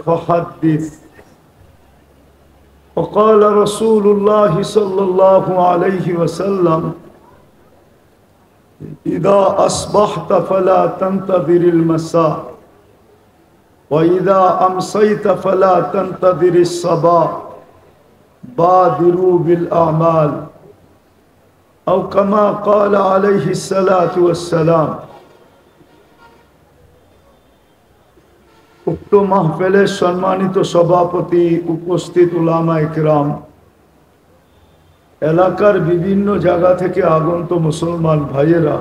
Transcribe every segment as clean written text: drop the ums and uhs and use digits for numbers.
فحدث. وقال رسول الله صلى الله عليه وسلم إذا أصبحت فلا تنتظر المساء وإذا أمسيت فلا تنتظر الصباح بادروا بالأعمال أو كما قال عليه الصلاة والسلام. উক্ত মাহফিলের সম্মানিত সভাপতি, উপস্থিত উলামা ইকরাম, এলাকার বিভিন্ন জায়গা থেকে আগত মুসলমান ভাইয়েরা,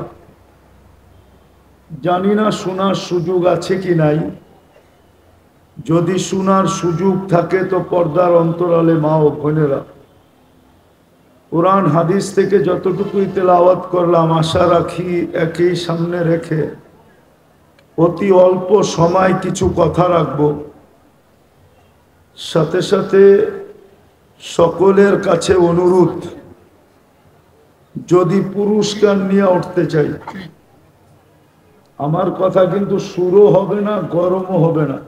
জানি না শোনার সুযোগ আছে কি নাই। যদি শোনার সুযোগ থাকে তো পর্দার অন্তরালে মা ও বোনেরা, কোরআন হাদিস থেকে যতটুকুই তেলাওয়াত করলাম, আশা রাখি একই সামনে রেখে অতি অল্প সময় কিছু কথা রাখব। সাথে সাথে সকলের কাছে অনুরোধ, যদি পুরস্কার নিয়ে উঠতে চাই, আমার কথা কিন্তু সুরও হবে না, গরমও হবে না,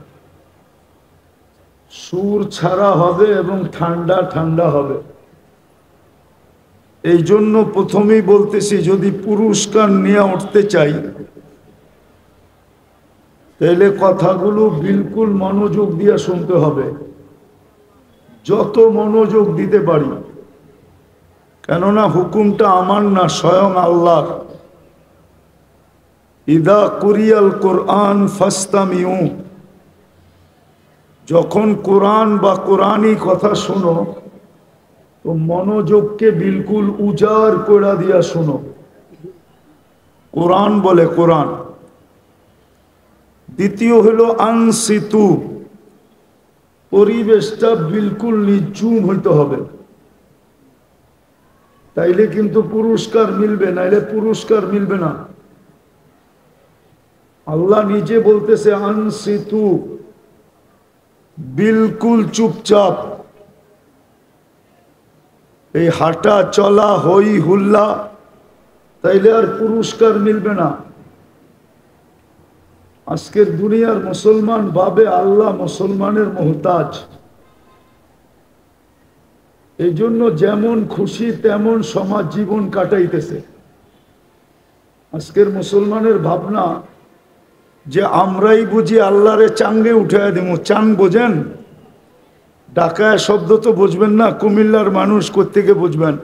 সুর ছাড়া হবে এবং ঠান্ডা ঠান্ডা হবে। এই জন্য প্রথমেই বলতেছি, যদি পুরস্কার নিয়ে উঠতে চাই তাহলে কথাগুলো বিলকুল মনোযোগ দিয়ে শুনতে হবে, যত মনোযোগ দিতে পারি। কেননা হুকুমটা আমার না, স্বয়ং আল্লাহর। ইদা কুরিয়াল কোরআন ফাস্তামিউ, যখন কোরআন বা কোরআনই কথা শোনো তো মনোযোগকে বিলকুল উজাড় করে দিয়া শোনো। কোরআন বলে কোরআন। দ্বিতীয় হলো আনসিতু, পরিবেশটা বিলকুল নিঝুম হইতে হবে, তাইলে কিন্তু পুরস্কার মিলবে, নাইলে পুরস্কার মিলবে না। আল্লাহ নিজে বলতেছে আনসিতু, বিলকুল চুপচাপ। এই হাঁটা চলা হই হুল্লা তাইলে আর পুরস্কার মিলবে না। আজকের দুনিয়ার মুসলমান ভাবে আল্লাহ মুসলমানের মোহতাজ, এই জন্য যেমন খুশি তেমন সমাজ জীবন কাটাইতেছে। আজকের মুসলমানের ভাবনা যে আমরাই বুঝি আল্লাহরে চাঙ্গে উঠাইয়া দেব। চাং বোঝেন? ঢাকায় শব্দ তো বুঝবেন না, কুমিল্লার মানুষ কোত্থেকে বুঝবেন?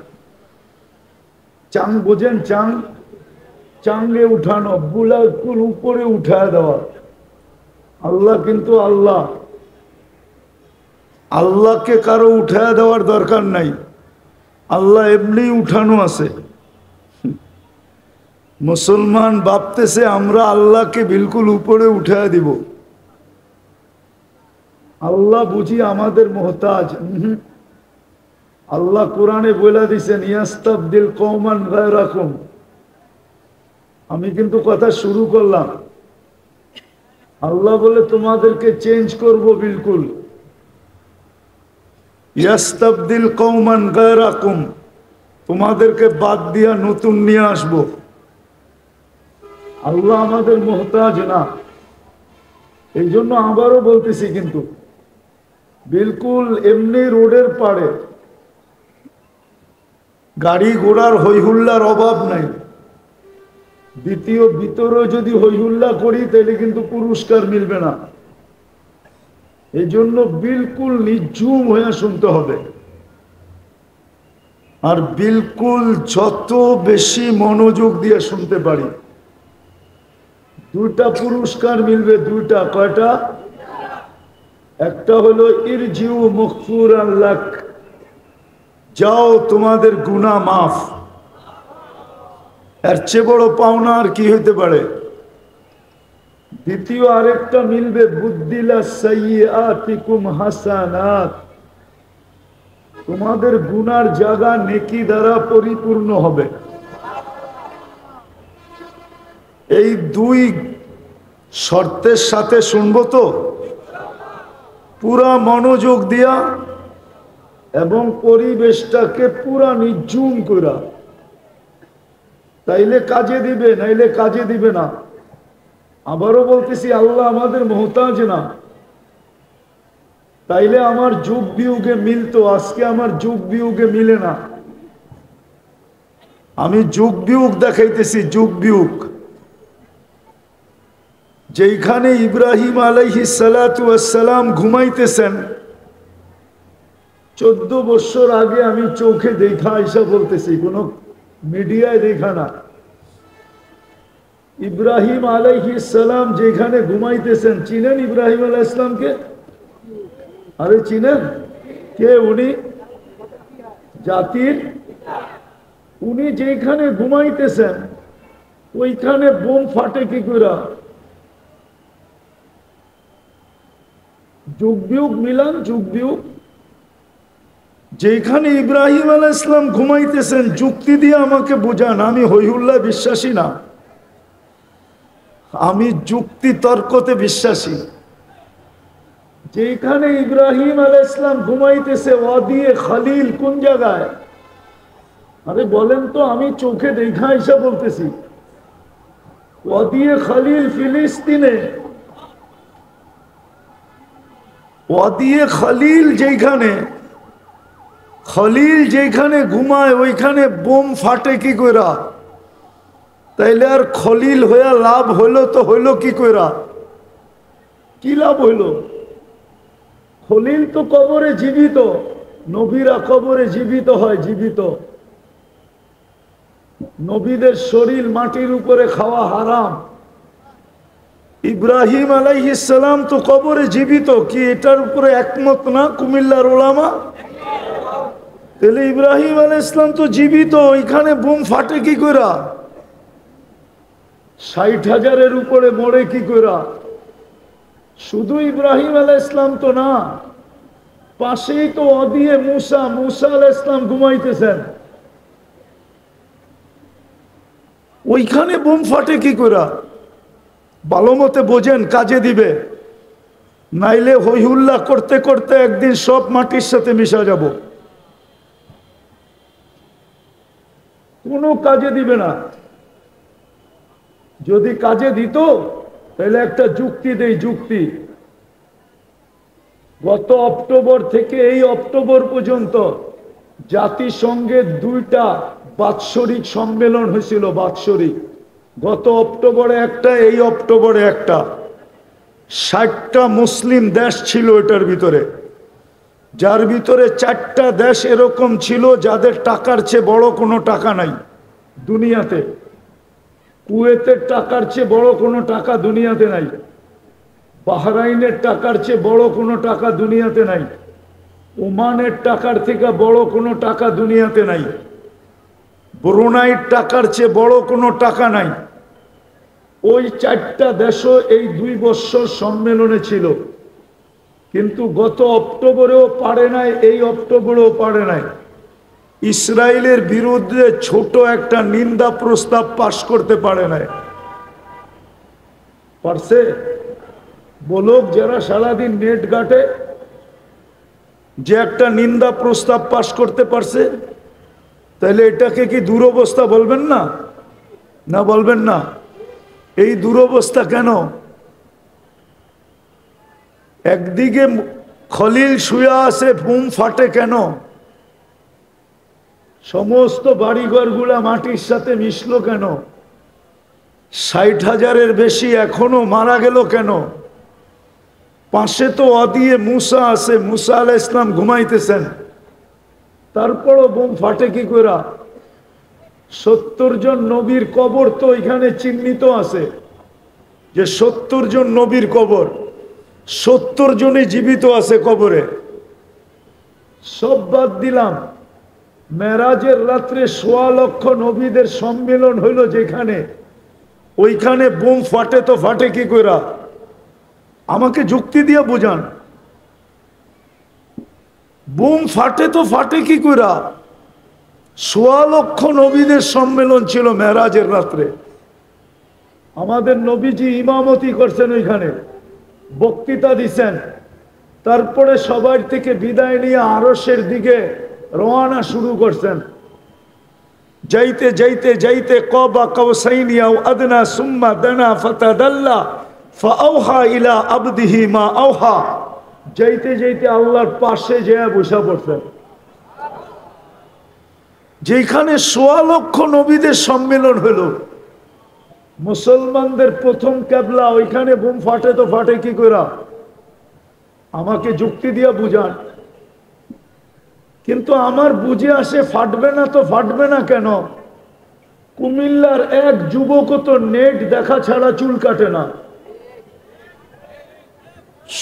চাং বোঝেন? চাং, চাঙ্গে উঠানো, বুলাকুল উপরে উঠায় দেওয়া। আল্লাহ কিন্তু আল্লাহ, আল্লাহকে কারো উঠায় দেওয়ার দরকার নাই, আল্লাহ এমনি উঠানো আছে। মুসলমান ভাবতেছে আমরা আল্লাহকে বিলকুল উপরে উঠায় দিব। আল্লাহ বুঝি আমাদের মোহতাজ? আল্লাহ কোরআনে বলে দিছেন ইয়াস্তাবদিল কওমান গায়রাকুম। আমি কিন্তু কথা শুরু করলাম, আল্লাহ বলে তোমাদেরকে চেঞ্জ করব বিলকুল। ইয়াস্তাবদিল কওমান গায়রাকুম, তোমাদেরকে বাদ দিয়া নতুন নিয়ে আসবো। আল্লাহ আমাদের মোহতাজ না। এই জন্য আবারও বলতেছি, কিন্তু বিলকুল এমনি রোডের পাড়ে গাড়ি ঘোড়ার হইহুল্লার অভাব নাই। দ্বিতীয় ভিতরে যদি হইহুল্লা করি তাহলে কিন্তু পুরস্কার মিলবে না। এই জন্য বিলকুল নিঝুম হয়ে শুনতে হবে। আর বিলকুল যত বেশি মনোযোগ দিয়ে শুনতে পারি, দুইটা পুরস্কার মিলবে। দুইটা। কয়টা? একটা হলো ইরজিউ মাগফুরান লাক, যাও তোমাদের গুনাহ মাফ। এর চেয়ে বড় পাওনা আর কি হইতে পারে? দ্বিতীয় আরেকটা মিলবে বুদ্দিলা সাইয়্যাতিকুম হাসানাত, তোমাদের গুনার জায়গা নেকি দ্বারা পরিপূর্ণ হবে। এই দুই শর্তের সাথে শুনবো তো পুরা মনোযোগ দিয়া এবং পরিবেশটাকে পুরা নিঝুম করা, তাইলে কাজে দিবে, নাইলে কাজে দিবে না। আবারও বলতেছি, আল্লাহ আমাদের মোহতাজ না। তাইলে আমার যুগ বিয়োগে মিলতো, আজকে আমার যুগ বিয়োগে মিলে না। আমি যুগ বিয়োগ দেখাইতেছি, যুগ বিয়োগ। যেইখানে ইব্রাহিম আলাইহিস সালাতু ওয়াস সালাম ঘুমাইতেছেন, 14 বছর আগে আমি চোখে দেখা আইসা বলতেছি, কোন মিডিয়ায় দেখা না। ইব্রাহিম আলাইহিস সালাম যেখানে ঘুমাইতেছেন, চিনেন ইব্রাহিম আলাইহিস সালামকে? আরে চিনেন? কে উনি? জাতির। উনি যেখানে ঘুমাইতেছেন ওইখানে বোম ফাটে কি করে? যুগ বিয়োগ মিলান, যুগ বিয়োগ। যেখানে ইব্রাহিম আলাইহিস সালাম ঘুমাইতেছেন, যুক্তি দিয়ে আমাকে বোঝান। আমি হইহুল্লাহ বিশ্বাসী না, আমি যুক্তি তর্কতে বিশ্বাসী। যেখানে ইব্রাহিম আলাইহিস সালাম ঘুমাইতেছে, ওয়াদিয়ে খলিল কোন জায়গায়? আরে বলেন তো, আমি চোখে দেখা এসে বলতেছি। ওয়াদিয়ে খলিল ফিলিস্তিনে। ওয়াদিয়ে খলিল যেখানে, খলিল যেখানে ঘুমায় ওইখানে বোম ফাটে কি কইরা? তাইলে আর খলিল হইয়া লাভ হইল তো হইল কি কইরা? কি লাভ হইল? খলিল তো কবরে জীবিত, নবীরা কবরে জীবিত হয়, জীবিত। নবীদের শরীর মাটির উপরে খাওয়া হারাম। ইব্রাহিম আলাইহিস সালাম তো কবরে জীবিত, কি এটার উপরে একমত না কুমিল্লার ওলামা? তাহলে ইব্রাহিম আলাইহিস সালাম তো জীবিত, ওইখানে বোম ফাটে কি কইরা? 60,000-এর উপরে মরে কি কইরা? শুধু ইব্রাহিম আলাইহিস সালাম তো না, পাশেই তো ওয়াদিয়ে মুসা, মুসা আলাইহিস সালাম ঘুমাইতেছেন, ওইখানে বোম ফাটে কি কইরা? ভালো মতে বোঝেন, কাজে দিবে। নাইলে হইহুল্লাহ করতে করতে একদিন সব মাটির সাথে মিশা যাব, কোনো কাজে দিবে না। যদি কাজে দিত তাহলে একটা যুক্তি দেই, যুক্তি। গত অক্টোবর থেকে এই অক্টোবর পর্যন্ত জাতিসংঘের 2টা বাৎসরিক সম্মেলন হয়েছিল, বাৎসরিক। গত অক্টোবরে একটা, এই অক্টোবরে একটা। 60টা মুসলিম দেশ ছিল এটার ভিতরে, যার ভিতরে 4টা দেশ এরকম ছিল যাদের টাকার চেয়ে বড় কোনো টাকা নাই দুনিয়াতে। কুয়েতের টাকার চেয়ে বড় কোনো টাকা দুনিয়াতে নাই, বাহরাইনের টাকার চেয়ে বড় কোনো টাকা দুনিয়াতে নাই, ওমানের টাকার থেকে বড় কোনো টাকা দুনিয়াতে নাই, ব্রুনাইয়ের টাকার চেয়ে বড় কোনো টাকা নাই। ওই 4টা দেশও এই 2 বছর সম্মেলনে ছিল, কিন্তু গত অক্টোবরেও পারে নাই, এই অক্টোবরেও পারে নাই। ইসরায়েলের বিরুদ্ধে ছোট একটা নিন্দা প্রস্তাব পাশ করতে পারে নাই। পারছে? বলুক যারা সারাদিন নেট ঘাটে, যে একটা নিন্দা প্রস্তাব পাশ করতে পারছে। তাহলে এটাকে কি দুরবস্থা বলবেন না? না বলবেন না? এই দুরবস্থা কেন? একদিকে খলিল শুয়ে আছে, বুম ফাটে কেন? সমস্ত বাড়িঘরগুলা মাটির সাথে মিশলো কেন? 60,000-এর বেশি এখনো মারা গেল কেন? পাশে তো ওয়াদিয়ে মুসা আছে, মুসা আলাইহিস সালাম ঘুমাইতেছেন, তারপরও বোম ফাটে কি করে? 70 জন নবীর কবর তো এখানে চিহ্নিত আছে, যে 70 জন নবীর কবর, 70 জনই জীবিত আছে কবরে। সব বাদ দিলাম, মেরাজের রাত্রে 1.25 লক্ষ নবীদের সম্মেলন হইল যেখানে, ওইখানে বোম ফাটে তো ফাটে কি করে? আমাকে যুক্তি দিয়ে বোঝান। বোম ফাটে তো ফাটে কি করে? 1.25 লক্ষ নবীদের সম্মেলন ছিল মেরাজের রাত্রে। আমাদের নবীজি ইমামতি করছেন, ওইখানে বক্তৃতা দিচ্ছেন, তারপরে সবার থেকে বিদায় নিয়ে আরশের দিকে রওনা শুরু করছেন। যাইতে যাইতে যাইতে কবা কাউসাইনি আও আদনা সুম্মা দানা ফাতাদাল্লা ফাআওহা ইলা আবদিহি মা আওহা। যাইতে যাইতে আল্লাহর পাশে যেয়ে বসা পড়ছেন, যেখানে ১৬ লক্ষ নবীদের সম্মেলন হলো। মুসলমানদের প্রথম কেবলা, ওইখানে বোম ফাটে তো ফাটে কি করে? আমাকে যুক্তি দিয়া বুঝান। কিন্তু আমার বুঝে আসে ফাটবে না তো ফাটবে না কেন? কুমিল্লার এক যুবক তো নেট দেখা ছাড়া চুল কাটে না,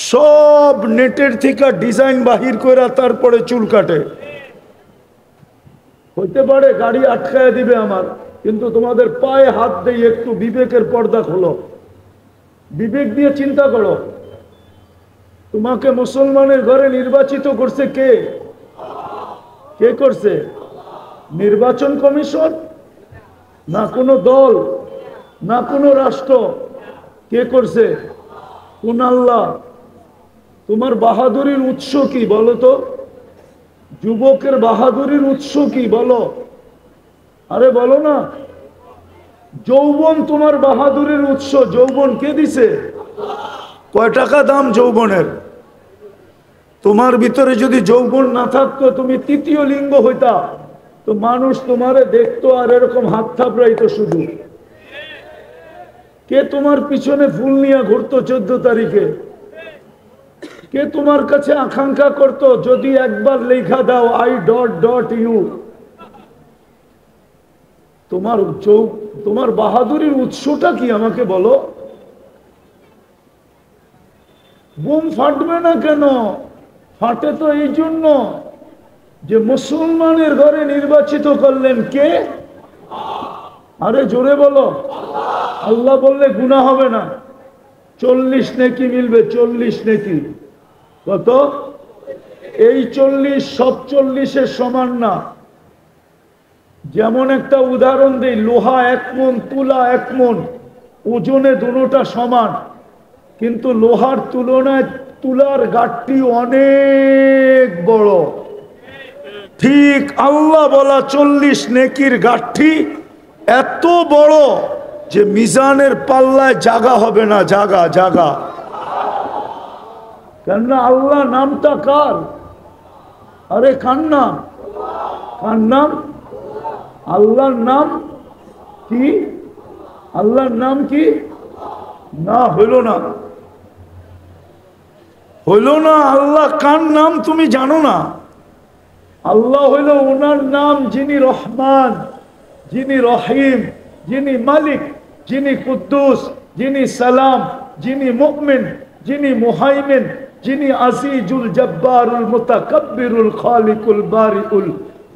সব নেটের থেকে ডিজাইন বাহির করে তারপরে চুল কাটে। হইতে পারে গাড়ি আটকায় দিবে আমার, কিন্তু তোমাদের পায়ে হাত দিয়ে একটু বিবেকের পর্দা খোলো, বিবেক দিয়ে চিন্তা করো। তোমাকে মুসলমানের ঘরে নির্বাচিত করছে কে? কে করছে? নির্বাচন কমিশন? না কোনো দল, না কোনো রাষ্ট্র? কে করছে? কোন আল্লাহ? তোমার বাহাদুরির উৎস কি বলো তো? যুবকের বাহাদুরির উৎস কি বলো? আরে বলো না। যৌবন তোমার বাহাদুরির উৎস। যৌবন কে দিছে? কয় টাকা দাম যৌবনের? তোমার ভিতরে যদি যৌবন না থাকতো, তুমি তৃতীয় লিঙ্গ হইতা, তো মানুষ তোমারে দেখতো আর এরকম হাত থাপড়াইতো শুধু। কে তোমার পিছনে ফুল নিয়ে ঘুরতো 14 তারিখে? কে তোমার কাছে আকাঙ্ক্ষা করতো যদি একবার লেখা দাও I.U? তোমার বাহাদুরির উৎসটা কি আমাকে বলো? বোম ফাটবে না কেন? ফাটে তো এই জন্য যে মুসলমানের ঘরে নির্বাচিত করলেন কে? আরে জোরে বলো। আল্লাহ বললে গুনাহ হবে না, 40 নেকি মিলবে। 40 নেকি কত? এই 40 সব 40-এর সমান না। যেমন একটা উদাহরণ দিই, লোহা 1 মণ, তুলা 1 মণ, ওজনে দুটোটা সমান, কিন্তু লোহার তুলনায় তুলার গাঠটি অনেক বড়। ঠিক আল্লাহ বলা 40 নেকির গাঠটি এত বড় যে মিজানের পাল্লায় জাগা হবে না। জাগা জাগা। কেননা আল্লাহ নামটা কার? আরে কার নাম? কার নাম? আল্লাহর নাম কি? আল্লাহর নাম কি? না হইল না, হইল না। আল্লাহ কার নাম তুমি জানো না? আল্লাহ হইল ওনার নাম যিনি রহমান, যিনি রহিম, যিনি মালিক, যিনি কুদ্দুস, যিনি সালাম, যিনি মুমিন, যিনি মুহাইমিন, যিনি আজিজুল জব্বারুল মুতাকাব্বিরুল খালিকুল বারিউল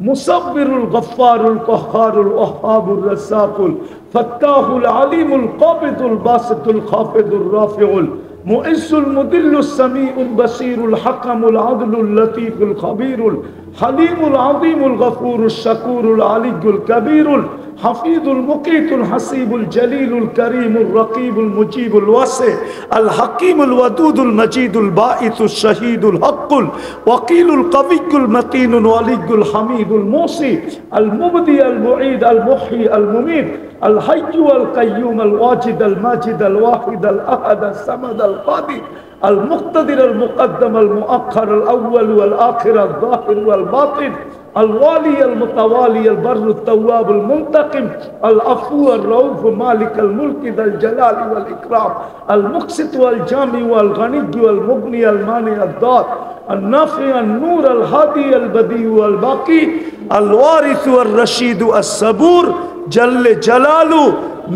মুসাব্বিরুল গফফারুল কহ্হারুল ওয়াহ্হাবুর রাসাকুল ফাত্তাহুল আলিমুল কাবিদুল বাসিতুল খাফিদুর রাফিউল মুইসুল মুদিল্লুস সামিউল বাসিরুল হাকামুল আদলুল লতীফুল খবীরুল হালিমুল আযীমুল গফুরুশ শাকুরুল আলিয়ুল কবীরুল হাফিজুল মুকিতুল হাসিবুল জলিলুল করিমুল রকিবুল মুজিবুল ওয়াসি আল হাকিমুল ওয়াদুদুল মজিদুল বাঈসুশ শহীদুল হকুল ওয়াকিলুল কবিয়ুল মতিনুল ওয়ালিয়ুল হামিদুল মুসি আল মুবদি আল মুঈদ আল মুহয়ি আল মুমীত আল হাইয়্যু আল কাইয়্যুম আল ওয়াজিদ আল মাজিদ আল ওয়াহিদ আল আহাদ আল সামাদ আল কাদির المقتدر المقدم المؤخر الأول والآخر الظاهر والباطن الوالي المتوالي البر التواب المنتقم العفو الرؤوف مالك الملك ذا الجلال والإكرام المقسط والجامع والغني والمغني المانع الضار النافع النور الهادي البديع والباقي الوارث والرشيد الصبور جل جلاله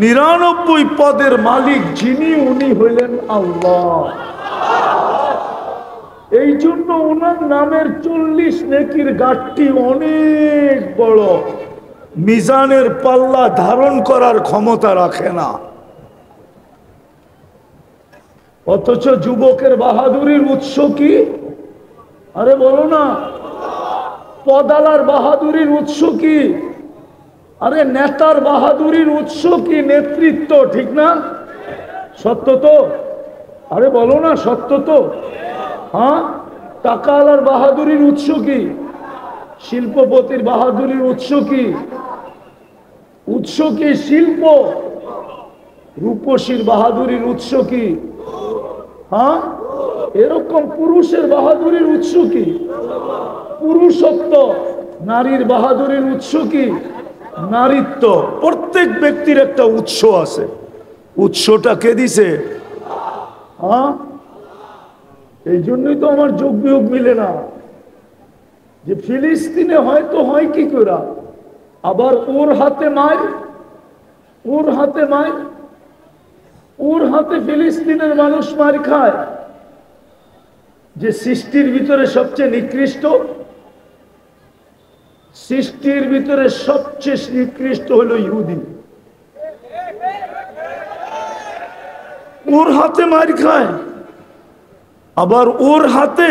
99 পদের মালিক যিনি, উনি হইলেন আল্লাহ। এই জন্য ওনার নামের 40 নেকির গাঠটি অনেক বড়, মিজানের পাল্লা ধারণ করার ক্ষমতা রাখে না। অথচ যুবকের বাহাদুরির উৎস কি? আরে বলো না। পদালার বাহাদুরির উৎস কি? আরে নেতার বাহাদুরির উৎস কি? নেতৃত্ব, ঠিক না? সত্য তো? আরে বলো না, সত্য তো? হ্যাঁ। টাকাওয়ালার বাহাদুরির উৎস কি? শিল্পপতির বাহাদুরির উৎস কি? উৎস কি? শিল্প। রূপসীর বাহাদুরির উৎস কি? হ্যাঁ। এরকম পুরুষের বাহাদুরির উৎস কি? পুরুষত্ব। নারীর বাহাদুরির উৎস কি? নারীত্ব। প্রত্যেক ব্যক্তির একটা উৎস আছে। উৎসটা কে দিছে? হ্যাঁ, এই জন্যই তো আমার যোগ বিয়োগ মিলে না, যে ফিলিস্তিনে হয়তো হয় কি করে, আবার ওর হাতে মার, ওর হাতে মার, ওর হাতে ফিলিস্তিনের মানুষ মার খায়। যে সৃষ্টির ভিতরে সবচেয়ে নিকৃষ্ট, সৃষ্টির ভিতরে সবচেয়ে নিকৃষ্ট হলো ইহুদি, ওর হাতে মার খায়। আবার ওর হাতে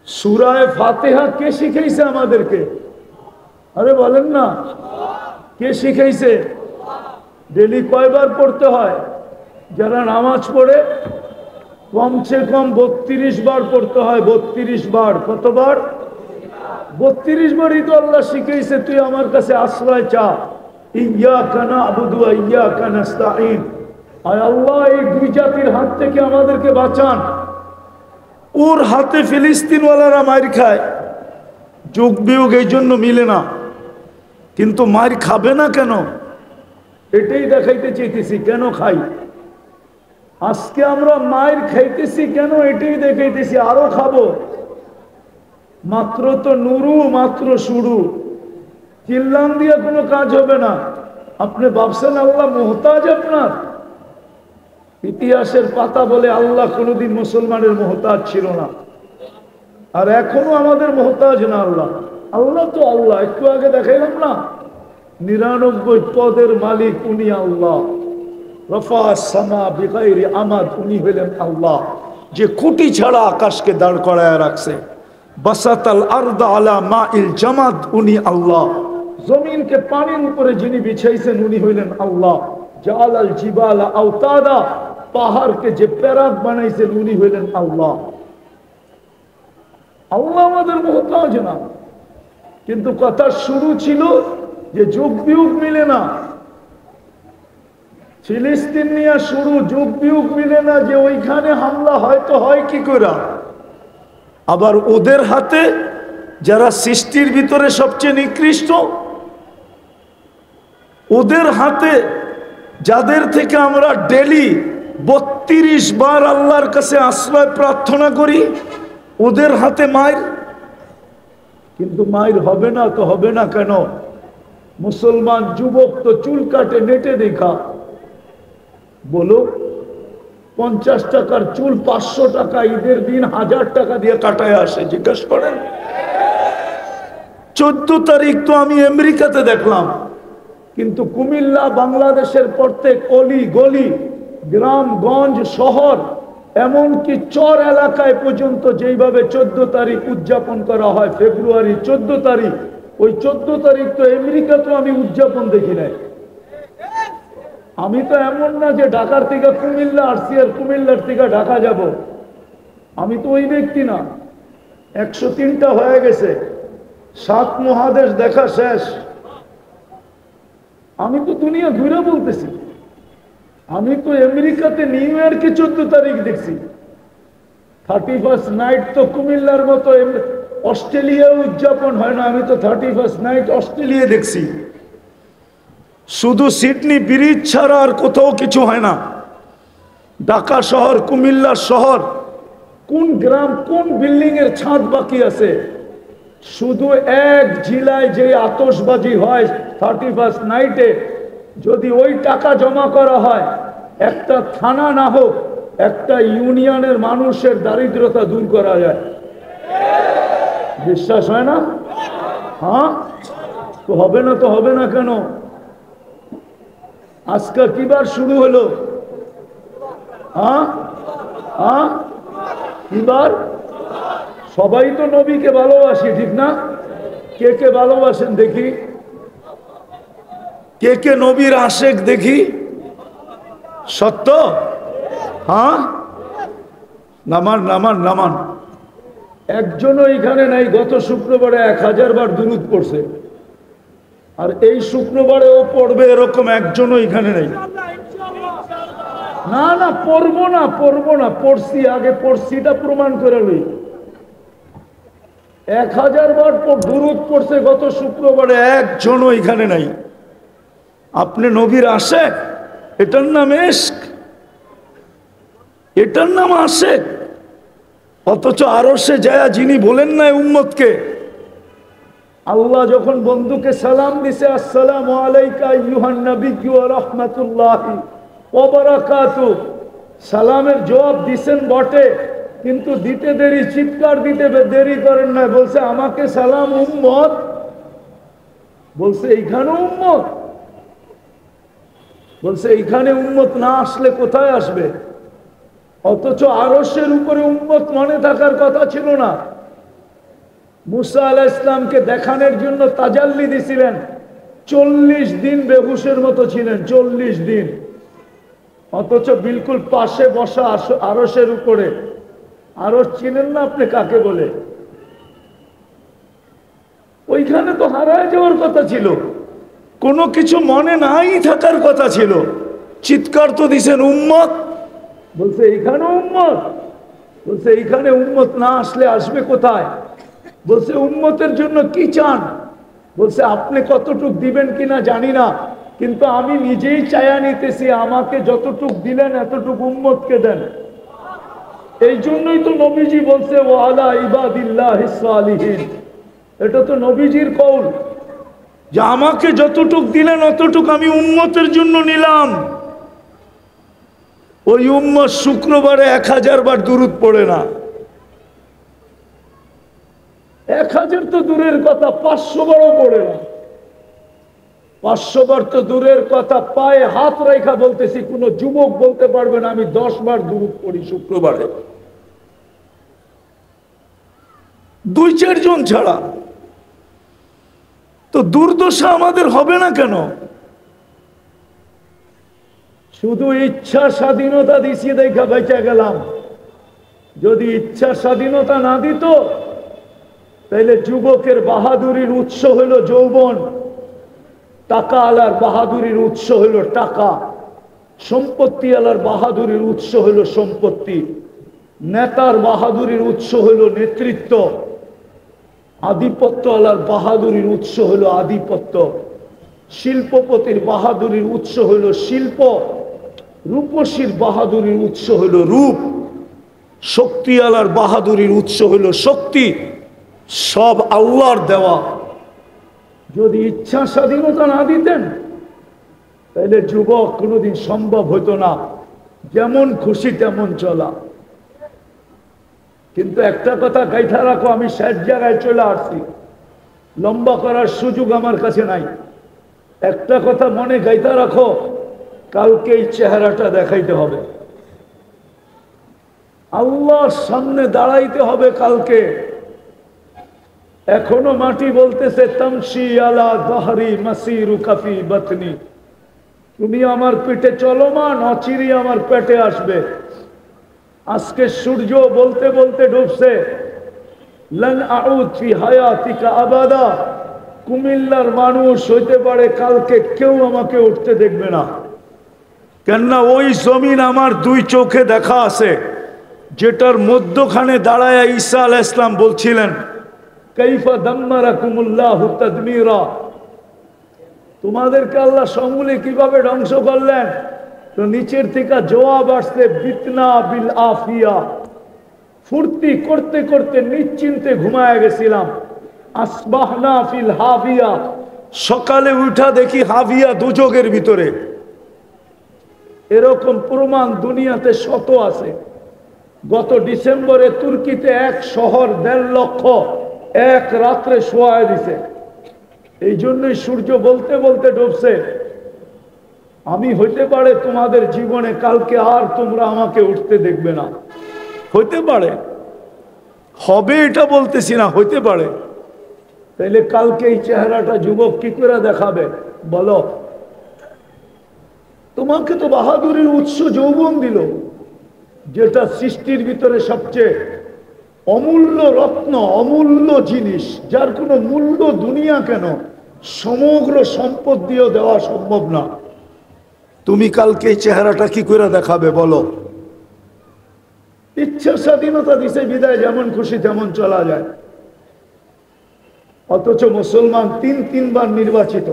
সূরায়ে ফাতিহা কে শিখাইছে আমাদেরকে? আরে বলেন না, কে শিখাইছে? ডেলি কয়বার পড়তে হয়? যারা নামাজ পড়ে কমসে কম 32 বার পড়তে হয়। 32 বার। কতবার? 32 বারই তো আল্লাহ শিখাইছে তুই আমার কাছে আশ্রয় চা। ইয়্যাকা না'বুদু ওয়া ইয়্যাকা নাস্তাঈন। আয় আল্লাহ, এই দুই জাতির হাত থেকে আমাদেরকে বাঁচান। ওর হাতে ফিলিস্তিনওয়ালারা মার খায়। যোগ বিয়োগ এই জন্য মিলে না, কিন্তু মার খাবে না কেন এটাই দেখাইতে চাইতেছি। কেন খাই? আজকে আমরা মায়ের খাইতেছি কেন এটাই দেখাইতেছি। আরো খাবো। মাত্র তো নুরু, মাত্র শুরু। চিল্লান দিয়ে কোনো কাজ হবে না। আপনি ভাবছেন আল্লাহ মুহতাজ আপনার? ইতিহাসের পাতা বলে আল্লাহ কোনোদিন মুসলমানের মুহতাজ ছিল না, আর এখনো আমাদের মুহতাজ না আল্লাহ। আল্লাহ তো আল্লাহ। একটু আগে দেখাইলাম না, 99 পদের মালিক উনি আল্লাহ। রফা সামা বিগাইরি আমাদ, উনি হলেন আল্লাহ, যে খুঁটি ছাড়া আকাশকে দাঁড় করায় রাখছে। বাসাতাল আরদা আলা মাইল জামাদ, উনি আল্লাহ। জমিনকে পানির উপরে যিনি বিছাইছেন উনি হইলেন আল্লাহ। জালাল জিবালা আওতাদা, পাহাড়কে যে প্যারাক বানাইছেন উনি হইলেন আল্লাহ। আল্লাহ আমাদের মুহতাজ না, কিন্তু কথা শুরু ছিল যে যোগ বিয়োগ মিলে না। ফিলিস্তিন নিয়ে শুরু, যোগ বিয়োগ মিলে না, যে ওইখানে হামলা হয়তো হয় কি করে। আবার ওদের হাতে যারা সৃষ্টির ভিতরে সবচেয়ে নিকৃষ্ট, ওদের হাতে যাদের থেকে আমরা ডেলি 32 বার আল্লাহর কাছে আশ্রয় প্রার্থনা করি, ওদের হাতে মার। কিন্তু মার হবে না তো হবে না কেন? মুসলমান যুবক তো চুল কাটে নেটে দেখা। বলো, 50 টাকার চুল 500 টাকা, ঈদের দিন 1000 টাকা দিয়ে কাটায় আসে। জিজ্ঞেস করেন। 14 তারিখ তো আমি আমেরিকাতে দেখলাম, কিন্তু কুমিল্লা, বাংলাদেশের প্রত্যেক অলি গলি, গ্রামগঞ্জ, শহর, এমনকি চর এলাকায় পর্যন্ত যেইভাবে 14 তারিখ উদযাপন করা হয়, ফেব্রুয়ারি 14 তারিখ, ওই 14 তারিখ তো আমেরিকাতেও আমি উদযাপন দেখি নাই। আমি তো এমন না যে ঢাকার থেকে কুমিল্লা আসছি আর কুমিল্লার থেকে ঢাকা যাব। আমি তো ওই ব্যক্তি না। 103টা হয়ে গেছে, 7 মহাদেশ দেখা শেষ। আমি তো দুনিয়া ঘুরে বলতেছি। আমি তো আমেরিকাতে নিউ ইয়র্কে 14 তারিখ দেখছি। 31st নাইট তো কুমিল্লার মতো অস্ট্রেলিয়া উদযাপন হয় না। আমি তো 31st নাইট অস্ট্রেলিয়া দেখছি। শুধু সিডনি ব্রিজ ছাড়া আর কোথাও কিছু হয় না। ঢাকা শহর, কুমিল্লা শহর, কোন গ্রাম, কোন বিল্ডিং এর ছাদ বাকি আছে? শুধু এক জেলায় যে আতশবাজি হয় 31st নাইটে, যদি ওই টাকা জমা করা হয়, একটা থানা না হোক, একটা ইউনিয়নের মানুষের দারিদ্রতা দূর করা যায়। বিশ্বাস হয় না? হ্যাঁ, তো হবে না তো হবে না কেন? আজকে কিবার শুরু হলো? হ্যাঁ হ্যাঁ, কিবার? সবাই তো নবীকে ভালোবাসি, ঠিক না? কে কে ভালোবাসেন দেখি? কে কে নবীর আশেক দেখি? সত্য? হ্যাঁ, নামান নামান নামান। একজনও এখানে নাই গত শুক্রবারে 1000 বার দুরূদ পড়ছে, আর এই শুক্রবারে ও পড়বে এরকম একজনও এখানে নেই। না না, পড়বো না, পড়বো না, পড়ছি আগে, পড়ছিটা প্রমাণ করে লই। 1000 বার দুরূদ পড়ছে গত শুক্রবারে, একজনও এখানে নাই। আপনি নবীর আশেক? এটার নাম ইশক, এটার নাম আশেক। অথচ আরশে যায় যিনি বলেন না উম্মতকে, আল্লাহ যখন বন্ধুকে সালাম দিছে, আসসালামু আলাইকা আইয়ুহান নাবিয়্যু ওয়া রাহমাতুল্লাহি ওয়া বারাকাতুহু, সালামের জবাব দিছেন বটে, কিন্তু দিতে দেরি, চিৎকার দিতে দেরি করেন না। বলছে আমাকে সালাম উম্মত, বলছে এইখানে উম্মত, বলছে এইখানে উম্মত না আসলে কোথায় আসবে? অথচ আরশের উপরে উম্মত মনে থাকার কথা ছিল না। মুসা আলাইহিস সালামকে দেখানোর জন্য তাজাল্লি দিছিলেন, 40 দিন বেহুশের মতো ছিলেন, 40 দিন। অথচ বিলকুল পাশে বসা আরশের উপরে। আরশ চিনেন না আপনি কাকে বলে? ওইখানে তো হারায় যাওয়ার কথা ছিল, কোনো কিছু মনে নাই থাকার কথা ছিল। চিৎকার তো দিছেন উম্মত, বলছে এইখানে উম্মত, বলছে এইখানে উম্মত না আসলে আসবে কোথায়? বলছে উম্মতের জন্য কি চান? বলছে আপনি কতটুক দিবেন কিনা জানি না, কিন্তু আমি নিজেই চায়া নিতেছি, আমাকে যতটুক দিলেন এতটুক উম্মতকে দেন। এই জন্যই তো নবীজি বলছে ওয়া আলা ইবাদিল্লাহিস সালিহিন, এটা তো নবীজির কওল যে আমাকে যতটুক দিলেন অতটুক আমি উম্মতের জন্য নিলাম। ওই উম্মত শুক্রবারে 1000 বার দুরূদ পড়ে না। 1000 তো দূরের কথা, 500 বারও পড়ে না। 500 বার তো দূরের কথা, পায়ে হাত রেখা বলতেছি, কোন যুবক বলতে পারবে না আমি 10 বার দুরূদ পড়ি শুক্রবারে, 2-4 জন ছাড়া। তো দুর্দশা আমাদের হবে না কেন? শুধু ইচ্ছা স্বাধীনতা দিছি দেখা বেঁচে গেলাম। যদি ইচ্ছা স্বাধীনতা না দিত, তাহলে যুবকের বাহাদুরির উৎস হলো যৌবন, টাকা আলার বাহাদুরির উৎস হলো টাকা, সম্পত্তি আলার বাহাদুরির উৎস হলো সম্পত্তি, নেতার বাহাদুরির উৎস হলো নেতৃত্ব, আধিপত্য আলার বাহাদুরির উৎস হলো আধিপত্য, শিল্পপতির বাহাদুরির উৎস হলো শিল্প, রূপসীর বাহাদুরির উৎস হলো রূপ, শক্তি আলার বাহাদুরির উৎস হলো শক্তি। সব আল্লাহর দেওয়া। যদি ইচ্ছা স্বাধীনতা না দিতেন, তাহলে যুবক কোনোদিন সম্ভব হতো না যেমন খুশি তেমন চলা। কিন্তু একটা কথা গাইথা রাখো, আমি শেষ জায়গায় চলে আসছি, লম্বা করার সুযোগ আমার কাছে নাই। একটা কথা মনে গাইথা রাখো, কালকে এই চেহারাটা দেখাইতে হবে, আল্লাহর সামনে দাঁড়াইতে হবে কালকে। এখনো মাটি বলতেছে তামশি আলা যাহরি মাসিরু কাফি বাতনি, তুমি আমার পেটে চলমান, অচিরি আমার পেটে আসবে। আজকে সূর্য বলতে বলতে ডুবছে, লান আউদ ফি হায়াতিকা আবাদা, কুমিল্লার মানুষ হইতে পারে কালকে কেউ আমাকে উঠতে দেখবে না। কেননা ওই জমিন আমার 2 চোখে দেখা আছে, যেটার মধ্যখানে দাঁড়ায় ঈসা আলাইহিস সালাম বলছিলেন কাইফা দাম্মারাকুমুল্লাহু তাদমিরা, তোমাদেরকে আল্লাহ সমূলে কিভাবে ধ্বংস করলেন। তো নিচের থেকে জবাব আসছে বিতনা বিল আফিয়া, ফুর্তি করতে করতে নিশ্চিন্তে ঘুমায় গেছিলাম। আসবাহনা ফিল হাবিয়া, সকালে উঠা দেখি হাবিয়া দুযোগের ভিতরে। এরকম প্রমাণ দুনিয়াতে শত আছে। গত ডিসেম্বরে তুর্কিতে এক শহর 1.5 লক্ষ এক রাত্রে শোয়ায় দিছে। এই জন্যই সূর্য বলতে বলতে ডুবছে, আমি হইতে পারে তোমাদের জীবনে কালকে আর তোমরা আমাকে উঠতে দেখবে না। হইতে পারে, হবে এটা বলতেছি না, হইতে পারে। তাইলে কালকে এই চেহারাটা যুবক কি করে দেখাবে বলো? তোমাকে তো বাহাদুরির উৎস যৌবন দিল, যেটা সৃষ্টির ভিতরে সবচেয়ে অমূল্য রত্ন, অমূল্য জিনিস, যার কোনো মূল্য দুনিয়া কেন সমগ্র সম্পদ দিয়েও দেওয়া সম্ভব না। তুমি কালকে এই চেহারাটা কি করে দেখাবে বলো? ইচ্ছা স্বাধীনতা দিছে বিদায়, যেমন খুশি তেমন চলা যায়। অথচ মুসলমান তিনবার নির্বাচিত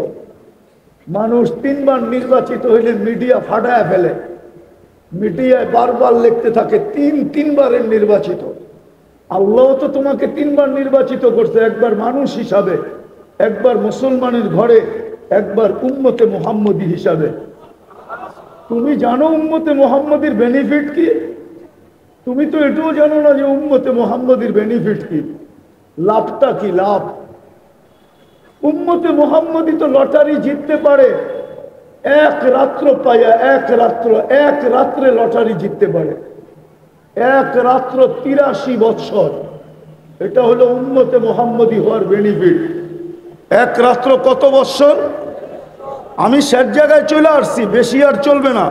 মানুষ, তিনবার নির্বাচিত হইলে মিডিয়া ফাটায় ফেলে, মিডিয়ায় বারবার লিখতে থাকে তিনবারের নির্বাচিত। আল্লাহ তো তোমাকে তিনবার নির্বাচিত করছে, একবার মানুষ হিসাবে, একবার মুসলমানের ঘরে, একবার উম্মতে মুহাম্মদী হিসাবে। তুমি জানো উম্মতে মুহাম্মদীর বেনিফিট কি? তুমি তো এটাও জানো না যে উম্মতে মুহাম্মদীর বেনিফিট কি, লাভটা কি। লাভ, উম্মতে মুহাম্মদী তো লটারি জিততে পারে, এক রাত্র পাইয়া, এক রাত্রে লটারি জিততে পারে, এক রাত্র 83 বৎসর। এটা হলো উম্মতে মুহাম্মদী হওয়ার বেনিফিট। এক রাত্র কত বৎসর? আমি শেষ জায়গায় চলে আসছি, বেশি আর চলবে না।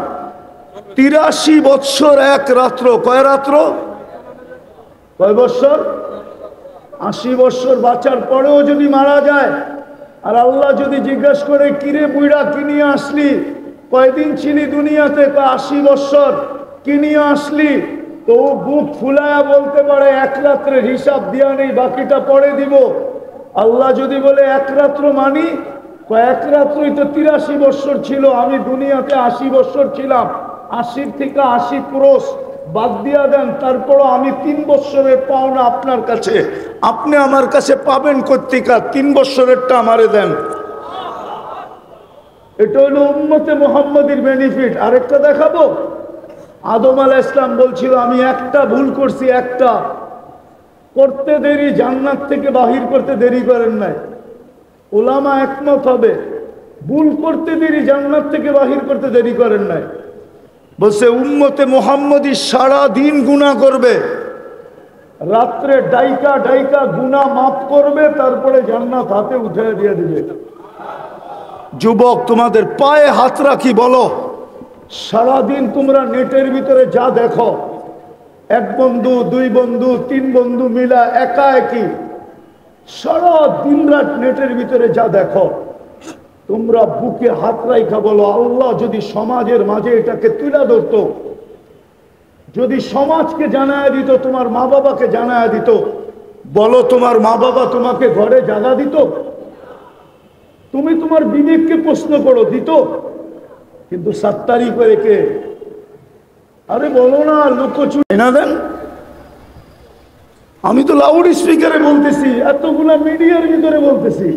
83 বৎসর এক রাত্র। কয় রাত্র? কয় বৎসর? 80 বৎসর বাঁচার পরেও যদি মারা যায়, আর আল্লাহ যদি জিজ্ঞাসা করে কিরে বুইড়া কি নিয়ে আসলি, কয়দিন ছিলি দুনিয়াতে? 80 বৎসর। কি নিয়ে আসলি? তো বুক ফুলায়া বলতে পারে এক রাত্রের হিসাব দিয়া নেই, বাকিটা পরে দিব। আল্লাহ যদি বলে এক রাত্র মানি, এক রাত্রই তো 83 বৎসর ছিল, আমি দুনিয়াতে 80 বৎসর ছিলাম, 80 থেকে 80 ক্রোশ বাদ দিয়া দেন, তারপরও আমি 3 বৎসরের পাওনা আপনার কাছে, আপনি আমার কাছে পাবেন কর্তিকা, 3 বৎসরেরটা আমারে দেন। এটা হলো উম্মতে মুহাম্মদীর বেনিফিট। আরেকটা দেখাবো। আদম আলাইহিস সালাম বলছিল আমি একটা ভুল করছি, একটা করতে দেরি, জান্নাত থেকে বাহির করতে দেরি করেন নাই। উলামা একমত হবে, ভুল করতে দেরি, জান্নাত থেকে বাহির করতে দেরি করেন নাই। বলছে উম্মতে মুহাম্মদী সারা দিন গুনাহ করবে, রাত্রে ডাইকা ডাইকা গুনাহ মাফ করবে, তারপরে জান্নাত হাতে উঠে দিয়ে দিবে। যুবক, তোমাদের পায়ে হাত রাখি, বলো সারাদিন তোমরা নেটের ভিতরে যা দেখো, এক বন্ধু, দুই বন্ধু, 3 বন্ধু মিলা একা একই সারা দিন রাত নেটের ভিতরে যা দেখো, তোমরা বুকে হাত রাইখা বলো আল্লাহ যদি সমাজের মাঝে এটাকে তুলে ধরতো, যদি সমাজকে জানায় দিত, তোমার মা বাবাকে জানায় দিত, বলো তোমার মা বাবা তোমাকে ঘরে জায়গা দিত? তুমি তোমার বিবেককে প্রশ্ন করো, দিত? কিন্তু 7 তারিখ করে কে? আরে বলো না, লুকোচুরি না দেন। আমি তো লাউড স্পিকারে বলতেছি, এতগুলা মিডিয়ার ভিতরে বলতেছি।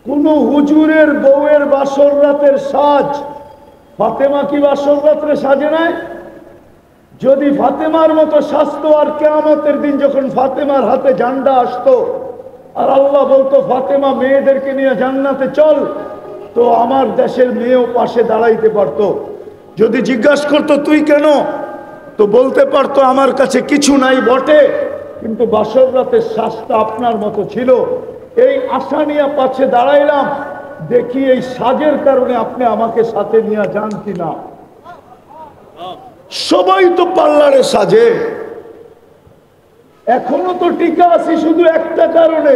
কোন হুজুরের বউয়ের বাসর রাতের সাজ, ফাতেমা কি বাসর রাত্রে সাজে নাই? যদি ফাতেমার মতো সাজতো, আর কিয়ামতের দিন যখন ফাতেমার হাতে ঝান্ডা আসতো, আর আল্লাহ বলতো ফাতেমা মেয়েদেরকে নিয়ে জান্নাতে চল, তো আমার দেশের মেয়েও পাশে দাঁড়াইতে পারতো। যদি জিজ্ঞাসা করতো তুই কেন, তো বলতে পারতো আমার কাছে কিছু নাই বটে, কিন্তু বাসর রাতের সাজটা আপনার মতো ছিল, এই আশা নিয়ে পাশে দাঁড়াইলাম, দেখি এই সাজের কারণে আপনি আমাকে সাথে নিয়ে যান কিনা। সবাই তো পার্লারে সাজে, এখনো তো টিকা আছি শুধু একটা কারণে,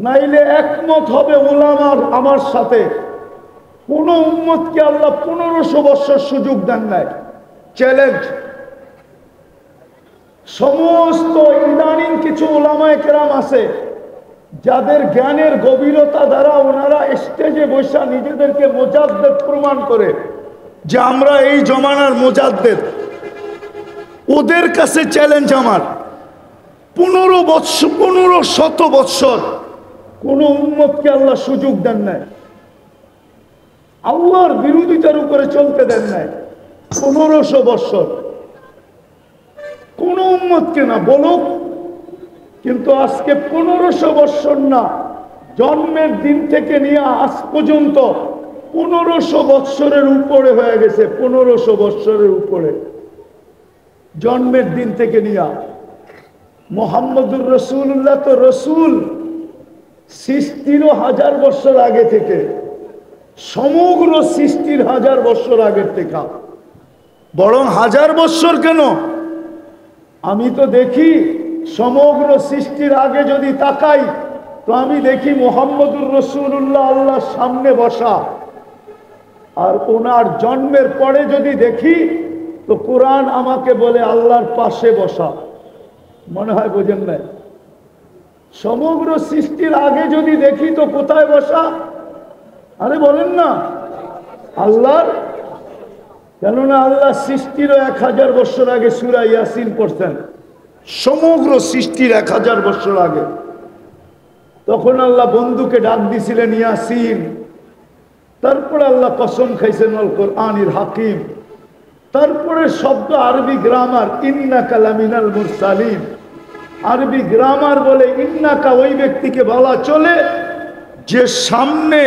নাইলে একমত হবে উলামার আমার সাথে। কোন উম্মতকে আল্লাহ 1500 বছর সুযোগ দেন নাই। চ্যালেঞ্জ, সমস্ত ইদানিং কিছু উলামায়ে কেরাম আছে যাদের জ্ঞানের গভীরতা দ্বারা ওনারা স্টেজে বসে নিজেদেরকে মুজাদ্দেদ প্রমাণ করে যে আমরা এই জমানার মুজাদ্দেদ। ওদের কাছে চ্যালেঞ্জ আমার, 1500 বৎসর কোন উম্মতকে আল্লাহ সুযোগ দেন নাই, আল্লাহর বিরোধিতার উপরে চলতে দেন নাই। 1500 বৎসর কোন উম্মতকে না বলুক, কিন্তু আজকে 1500 বৎসর না, জন্মের দিন থেকে নিয়ে আজ পর্যন্ত 1500 বৎসরের উপরে হয়ে গেছে। 1500 বৎসরের উপরে, জন্মের দিন থেকে নিয়ে। মুহাম্মদুর রাসূলুল্লাহ তো রসুল সৃষ্টিরও 1000 বৎসর আগে থেকে, সমগ্র সৃষ্টির 1000 বৎসর আগের থেকে, বরং 1000 বৎসর কেন, আমি তো দেখি সমগ্র সৃষ্টির আগে যদি তাকাই, তো আমি দেখি মুহাম্মদুর রাসূলুল্লাহ আল্লাহর সামনে বসা, আর ওনার জন্মের পরে যদি দেখি তো কোরআন আমাকে বলে আল্লাহর পাশে বসা। মনে হয় বোঝেন না? সমগ্র সৃষ্টির আগে যদি দেখি তো কোথায় বসা? আরে বলেন না, আল্লাহর। কেননা আল্লাহ সৃষ্টিরও 1000 বছর আগে সূরা ইয়াসিন পড়ছেন, সমগ্র সৃষ্টির 1000 বছর আগে। তখন আল্লাহ বন্ধুকে ডাক দিছিলেন ইয়াসিন। তারপরে আল্লাহ কসম খাইছেন আল কোরআনিল হাকিম। তারপরে শব্দ আরবি গ্রামার, ইন্নাকা লামিনাল মুরসালিন। আরবি গ্রামার বলে ইন্নাকা ওই ব্যক্তিকে বলা চলে যে সামনে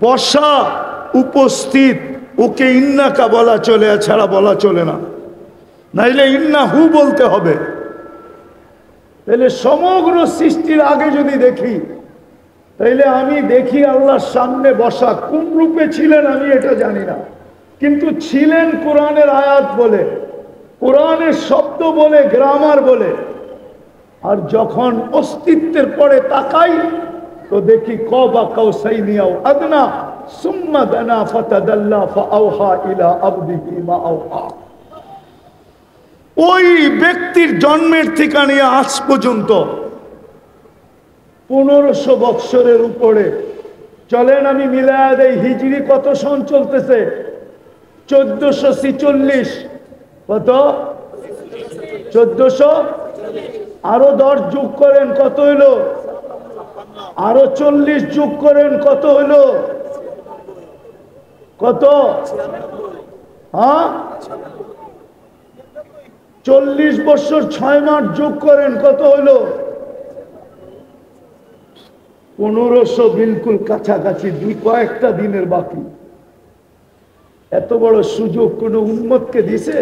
বসা উপস্থিত, ওকে ইন্নাকা বলা চলে, ছাড়া বলা চলে না। নাইলে ইন্নাহু বলতে হবে। তাহলে সমগ্র সৃষ্টির আগে যদি দেখি, তাইলে আমি দেখি আল্লাহর সামনে বসা। কোন রূপে ছিলেন আমি এটা জানি না, কিন্তু ছিলেন কোরআনের আয়াত বলে, কোরআনের শব্দ বলে, গ্রামার বলে। আর যখন অস্তিত্বের পরে তাকাই তো দেখি কবা কাউসাইনি আও আদনা সুম্মা দানা ফাতাদাল্লা ফাআওহা ইলা আবদিহি মা আওহা। ওই ব্যক্তির জন্মের থেকে নিয়ে আজ পর্যন্ত 1500 বৎসরের উপরে। চলেন আমি মিলায়া দেই, হিজরি কত সন চলতেছে? 1446। কত? 1400। আরো 10 যোগ করেন, কত হইল? আরো 40 যোগ করেন, কত হইল? কত? হ্যাঁ, 40 বছর 6 মাস যোগ করেন, কত হইল? 1500। বিলকুল কাছাকাছি, কয়েকটা দিনের বাকি। এত বড় সুযোগ কোন উম্মতকে দিছে?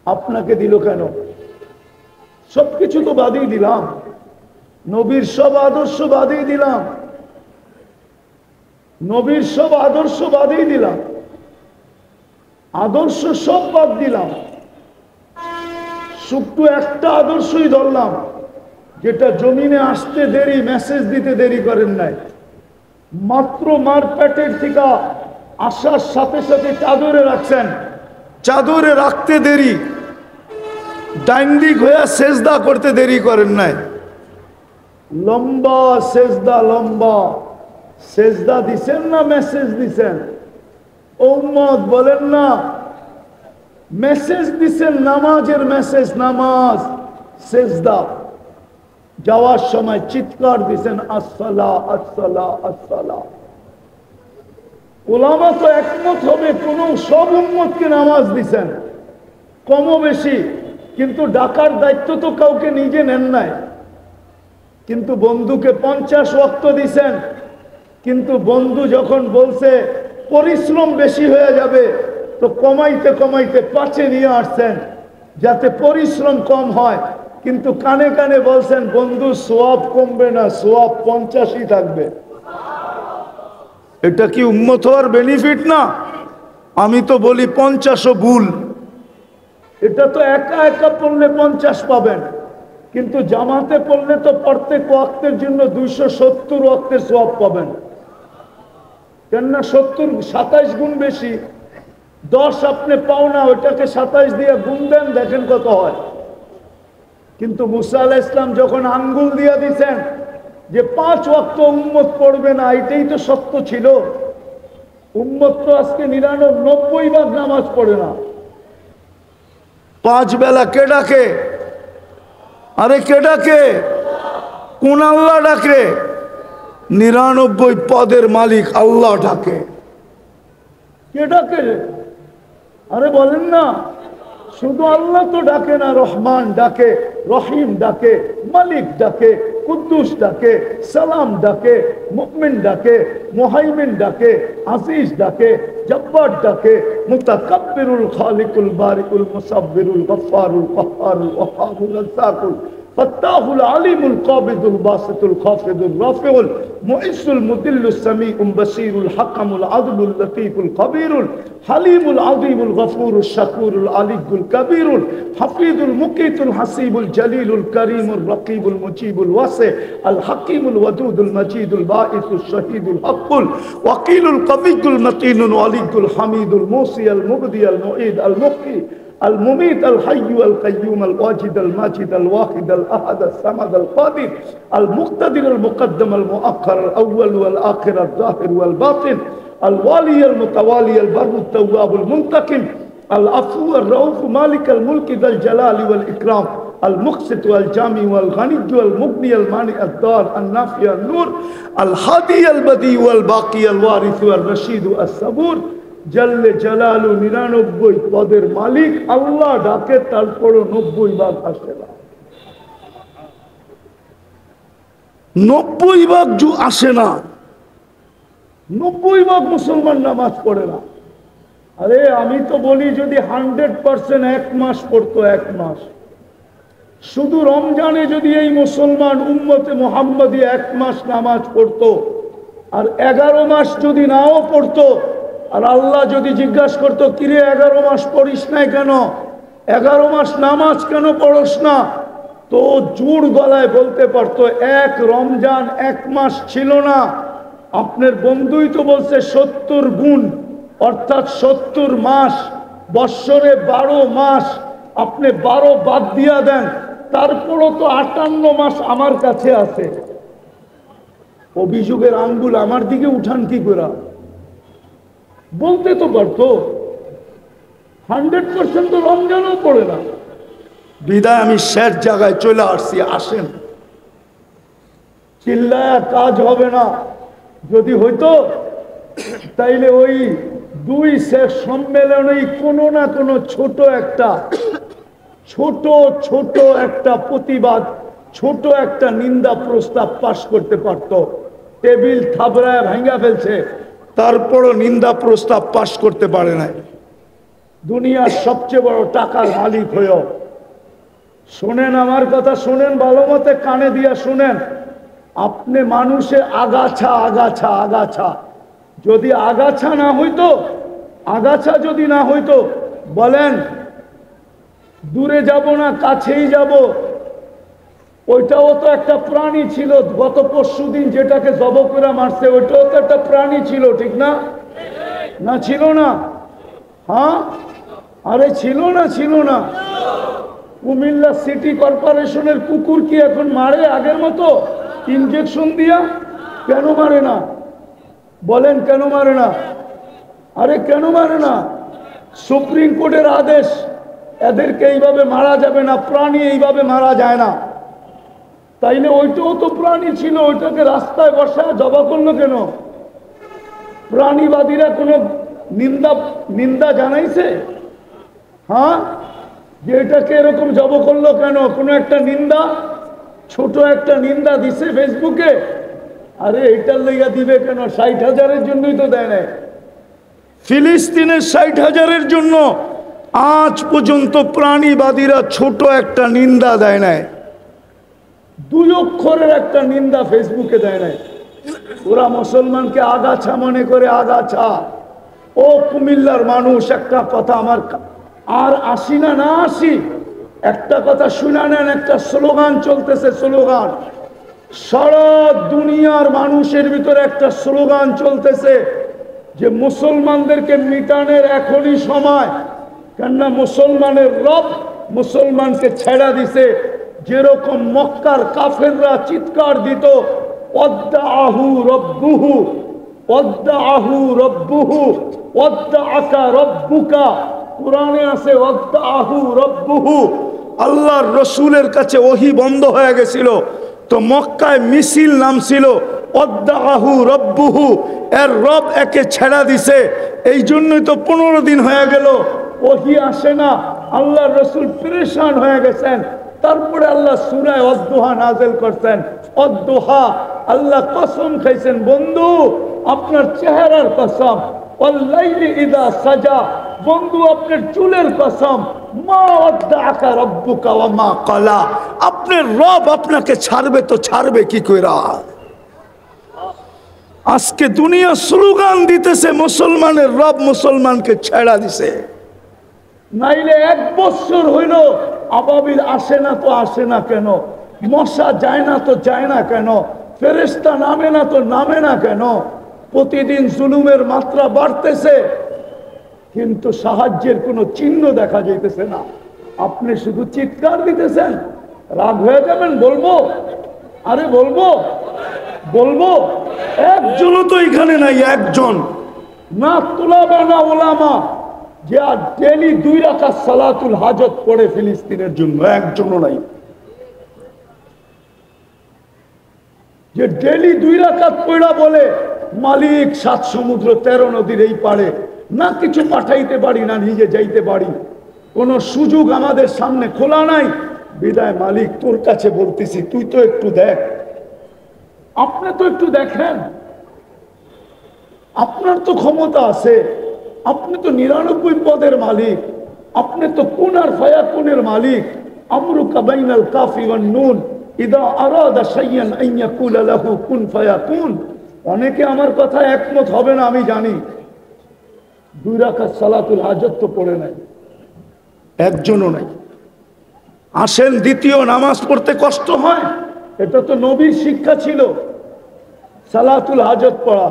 আপনাকে দিল কেন? সবকিছু তো বাদই দিলাম, নবীর সব আদর্শ বাদই দিলাম, নবীর সব আদর্শ বাদই দিলাম, আদর্শ সব বাদ দিলাম। শুধু একটা আদর্শই ধরলাম, যেটা জমিনে আসতে দেরি, মেসেজ দিতে দেরি করেন নাই। মাত্র মার পেটের থেকে আসার সাথে সাথে চাদরে রাখছেন, চাদরে রাখতে দেরি, ডাইন দিক হয়ে সেজদা করতে দেরি করেন নাই। লম্বা সেজদা, লম্বা সেজদা দিছেন না মেসেজ দিছেন? উম্মত বলেন না, মেসেজ দিছেন, নামাজের মেসেজ, নামাজ সেজদা। যাওয়ার সময় চিৎকার দিছেন আসসালা আসসালা আসসালা। উলামা তো একমত হবে, কোন সব উম্মতকে নামাজ দিছেন কম বেশি, কিন্তু ডাকার দায়িত্ব তো কাউকে নিজে নেন নাই। কিন্তু বন্ধুকে 50 ওয়াক্ত দিছেন, কিন্তু বন্ধু যখন বলছে পরিশ্রম বেশি হয়ে যাবে তো কমাইতে কমাইতে 5-এ নিয়ে আসছেন যাতে পরিশ্রম কম হয়। কিন্তু কানে কানে বলছেন বন্ধু সওয়াব কমবে না, সওয়াব 50ই থাকবে। এটা কি উম্মত হওয়ার বেনিফিট না? আমি তো বলি 50ও ভুল। এটা তো একা একা পড়লে 50 পাবেন, কিন্তু জামাতে পড়লে তো প্রত্যেক ওয়াক্তের জন্য 270 ওয়াক্তের সওয়াব পাবেন। কেননা 70 27 গুণ বেশি। 10 আপনি পাও না, ওইটাকে 27 দিয়ে গুণ দেন, দেখেন কত হয়। কিন্তু মুসা আলাইহিস সালাম যখন আঙ্গুল দিয়ে দিছেন যে 5 ওয়াক্ত উম্মত পড়বে না, এটাই তো সত্য ছিল। উম্মত তো আজকে 99 ভাগ নামাজ পড়ে না। 5 বেলা কে ডাকে? আরে কে ডাকে? কোন আল্লাহ ডাকে? 99 পদের মালিক আল্লাহ ডাকে। কে ডাকে? আরে বলেন না, শুধু আল্লাহ তো ডাকে না, রহমান ডাকে, রহিম ডাকে, মালিক ডাকে, কুদ্দুস ডাকে, সালাম ডাকে, মুমিন ডাকে, মুহাইমিন ডাকে, আজিজ ডাকে, জব্বার ডাকে, মুতাকাব্বিরুল খালিকুল বারিকুল মুসাব্বিরুল গফফারুল কহ্হারুল ওয়াহাবুল রাজ্জাকুল فتاح العليم القابض الباسط الخافض الرافع المعز المذل السميع البصير الحكم العدل اللطيف الخبير الحليم العظيم الغفور الشكور العلي الكبير الحفيظ المقيت الحسيب الجليل الكريم الرقيب المجيب الواسع الحكيم الودود المجيد الباعث الشهيد الحق الوكيل القوي المتين الولي الحميد الموصي المبدي المعيد المحيي المميت الحي القيوم الواجد الماجد الواحد الأحد الصمد القادر المقتدر المقدم المؤخر الأول والآخر الظاهر والباطن الوالي المتوالي البر التواب المنتقم العفو الرؤوف مالك الملك ذا الجلال والإكرام المقسط والجامع والغني والمغني المانع الضار النافع النور الهادي البديع والباقي الوارث والرشيد الصبور জাল্লে জালালু 99 পদের মালিক আল্লাহ ডাকে তারপরও 90 ভাগ আসে না 90 ভাগ আসে না 90 ভাগ মুসলমান নামাজ পড়ে না আরে আমি তো বলি যদি 100% এক মাস পড়তো এক মাস শুধু রমজানে যদি এই মুসলমান উম্মতে মুহাম্মাদি এক মাস নামাজ পড়তো আর 11 মাস যদি নাও পড়তো আর আল্লাহ যদি জিজ্ঞাসা করতো কিরে 11 মাস পড়িস নাই কেন 11 মাস নামাজ কেন পড়স না তো জোর গলায় বলতে পারতো এক রমজান এক মাস ছিল না আপনার বন্ধুই তো বলছে 70 গুণ অর্থাৎ 70 মাস বৎসরে 12 মাস আপনি 12 বাদ দিয়া দেন তারপরও তো 58 মাস আমার কাছে আছে অভিযোগের আঙ্গুল আমার দিকে উঠান কি করে বলতে তো পারতো 100% তো রমজানও পড়ে না বিদায় আমি শেষ জায়গায় চলে আসছি আসেন চিল্লায়া কাজ হবে না যদি হইতো তাইলে ওই দুই শেষ সম্মেলনেই কোনো না কোনো ছোট একটা প্রতিবাদ ছোট একটা নিন্দা প্রস্তাব পাশ করতে পারতো টেবিল থাবড়ায় ভাঙা ফেলছে তারপরও নিন্দা প্রস্তাব পাশ করতে পারে নাই দুনিয়ার সবচেয়ে বড় টাকার মালিক হয়েও শোনেন আমার কথা শোনেন ভালো মতে কানে দিয়া শোনেন আপনি মানুষে আগাছা যদি আগাছা যদি না হইতো বলেন দূরে যাব না কাছেই যাব ওইটাও তো একটা প্রাণী ছিল গত পরশুদিন যেটাকে জব করে মারছে ওইটাও তো একটা প্রাণী ছিল ঠিক না না ছিল না হ্যাঁ আরে ছিল না কুমিল্লা সিটি কর্পোরেশনের কুকুর কি এখন মারে আগের মতো ইনজেকশন দিয়া কেন মারে না বলেন কেন মারে না আরে কেন মারে না সুপ্রিম কোর্টের আদেশ এদেরকে এইভাবে মারা যাবে না প্রাণী এইভাবে মারা যায় না তাইলে ওইটাও তো প্রাণী ছিল ওইটাকে রাস্তায় বসায় জবা করলো কেন প্রাণীবাদীরা কোনো নিন্দা জানাইছে হ্যাঁ যে এটাকে এরকম জব করলো কেন কোনো একটা নিন্দা ছোট একটা নিন্দা দিছে ফেসবুকে আরে এটার লেগা দিবে কেন 60,000-এর জন্যই তো দেয় না ফিলিস্তিনের 60,000-এর জন্য আজ পর্যন্ত প্রাণীবাদীরা ছোট একটা নিন্দা দেয় নাই 2 অক্ষরের একটা নিন্দা ফেসবুকে দেয় নাই ওরা মুসলমানকে আগাছা মনে করে আগাছা ও কুমিল্লার মানুষ একটা কথা আমার আর আসি না আসি একটা কথা শুনে নেন একটা স্লোগান চলতেছে স্লোগান সারা দুনিয়ার মানুষের ভিতরে একটা স্লোগান চলতেছে যে মুসলমানদেরকে মিটানের এখনই সময় কেননা মুসলমানের রব মুসলমানকে ছেড়া দিছে যেরকম মক্কার কাফেররা চিৎকার দিত ওয়াদ্দাআহু রব্বুহু ওয়াদ্দাআহু রব্বুহু ওয়াদ্দাআকা রব্বুকা কুরআনে আছে ওয়াদ্দাআহু রব্বুহু আল্লাহর রাসূলের কাছে ওহী বন্ধ হয়ে গেছিল তো মক্কায় মিছিল নামছিল ওয়াদ্দাআহু রব্বুহু এর রব একে ছেড়া দিছে এই জন্যই তো 15 দিন হয়ে গেল ওহী আসে না আল্লাহর রাসূল পরেশান হয়ে গেছেন তারপরে আল্লাহ সূরা ওয়াদ-দুহা নাযিল করতেন ওয়াদ-দুহা আল্লাহ কসম খাইছেন বন্ধু আপনার চেহারার কসম ওয়াল-লাইলি ইযা সাজা বন্ধু আপনার চুলের কসম, মা ওয়াদ্দাআকা রাব্বুকা ওয়া মা ক্বালা, আপনার রব আপনাকে ছাড়বে তো ছাড়বে কি কইরা? আজকে দুনিয়া স্লোগান দিতেছে মুসলমানের রব মুসলমানকে ছেড়া দিছে। নাইলে 1 বছর হইল আবাবিল আসে না তো আসে না কেন, মশা যায় না তো যায় না কেন, ফেরেশতা নামে না তো নামে না কেন? প্রতিদিন জুলুমের মাত্রা বাড়তেছে, কিন্তু সাহায্যের কোনো চিহ্ন দেখা যাইতেছে না। আপনি শুধু চিৎকার দিতেছেন, রাগ হয়ে যাবেন বলবো? আরে বলবো বলবো, একজনও তো এখানে নাই, একজন না তুলাবা না ওলামা যে আর ডেলি 2 রাকাত সালাতুল হাজত পড়ে ফিলিস্তিনের জন্য, একজনও নাই। যে ডেলি 2 রাকাত পড়া বলে মালিক 7 সমুদ্র 13 নদীর এই পারে, না কিছু পাঠাইতে পারি না নিজে যাইতে পারি, কোন সুযোগ আমাদের সামনে খোলা নাই, বিদায় মালিক তোর কাছে বলতেছি তুই তো একটু দেখ। আপনি তো একটু দেখেন, আপনার তো ক্ষমতা আছে, আপনি তো 99 পদের মালিক, আপনি তো কুন আর ফায়াকুনের মালিক। আমরুকা বাইনাল কাফি ওয়ান নুন ইদা আরাদা শাইয়ান আন ইয়াকুলা লাহু কুন ফায়াকুন। অনেকে আমার কথা একমত হবে না আমি জানি, 2 রাকাত সালাতুল হাজত তো পড়ে নাই, একজনও নাই। আসেন দ্বিতীয় নামাজ পড়তে কষ্ট হয়, এটা তো নবীর শিক্ষা ছিল, সালাতুল হাজত পড়া,